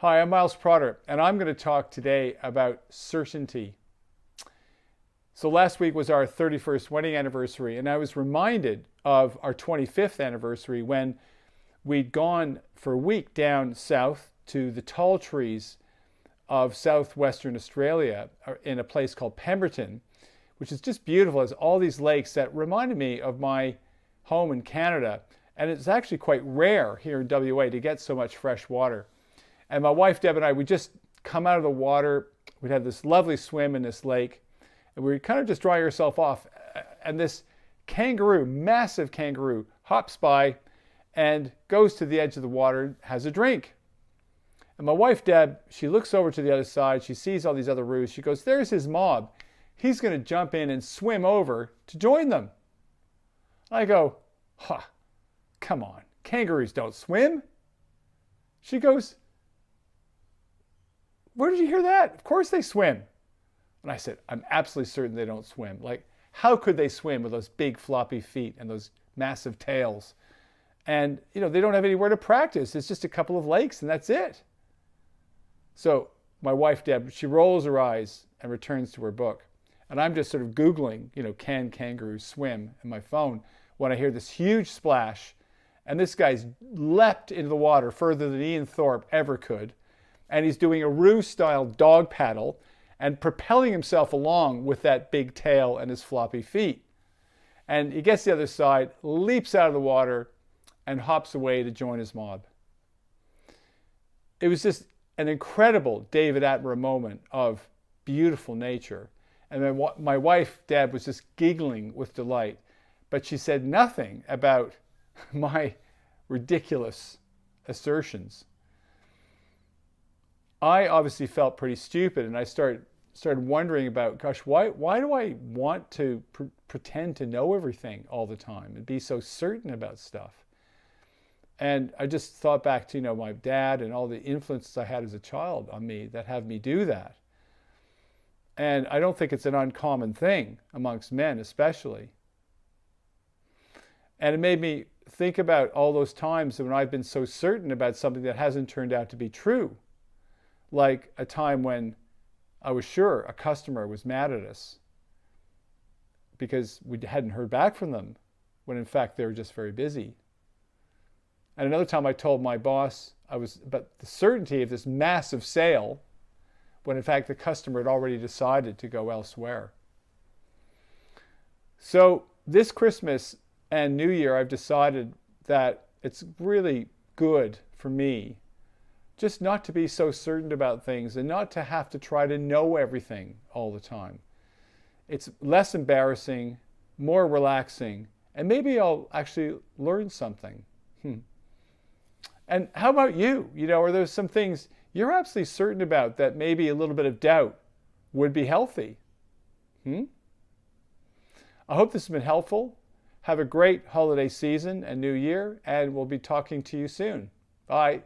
Hi, I'm Miles Protter, and I'm going to talk today about certainty. So last week was our 31st wedding anniversary, and I was reminded of our 25th anniversary when we'd gone for a week down south to the tall trees of southwestern Australia in a place called Pemberton, which is just beautiful. It has all these lakes that reminded me of my home in Canada. And it's actually quite rare here in WA to get so much fresh water. And my wife, Deb, and I, we'd just come out of the water. We'd have this lovely swim in this lake. And we'd kind of just dry ourselves off. And this kangaroo, massive kangaroo, hops by and goes to the edge of the water, has a drink. And my wife, Deb, she looks over to the other side. She sees all these other roos. She goes, there's his mob. He's going to jump in and swim over to join them. I go, come on, kangaroos don't swim. She goes, where did you hear that? Of course they swim. And I said, I'm absolutely certain they don't swim. Like, how could they swim with those big floppy feet and those massive tails? And, you know, they don't have anywhere to practice. It's just a couple of lakes and that's it. So my wife, Deb, she rolls her eyes and returns to her book. And I'm just sort of Googling, can kangaroos swim in my phone when I hear this huge splash. And this guy's leapt into the water further than Ian Thorpe ever could. And he's doing a Roo-style dog paddle and propelling himself along with that big tail and his floppy feet. And he gets to the other side, leaps out of the water, and hops away to join his mob. It was just an incredible David Attenborough moment of beautiful nature. And then my wife, Deb, was just giggling with delight. But she said nothing about my ridiculous assertions. I obviously felt pretty stupid, and I started wondering about, gosh, why do I want to pretend to know everything all the time and be so certain about stuff? And I just thought back to, my dad and all the influences I had as a child on me that have me do that. And I don't think it's an uncommon thing amongst men, especially. And it made me think about all those times when I've been so certain about something that hasn't turned out to be true. Like a time when I was sure a customer was mad at us because we hadn't heard back from them, when in fact they were just very busy. And another time I told my boss I was about the certainty of this massive sale, when in fact the customer had already decided to go elsewhere. So this Christmas and New Year, I've decided that it's really good for me just not to be so certain about things and not to have to try to know everything all the time. It's less embarrassing, more relaxing, and maybe I'll actually learn something. And how about you? Are there some things you're absolutely certain about that maybe a little bit of doubt would be healthy? I hope this has been helpful. Have a great holiday season and New Year, and we'll be talking to you soon. Bye.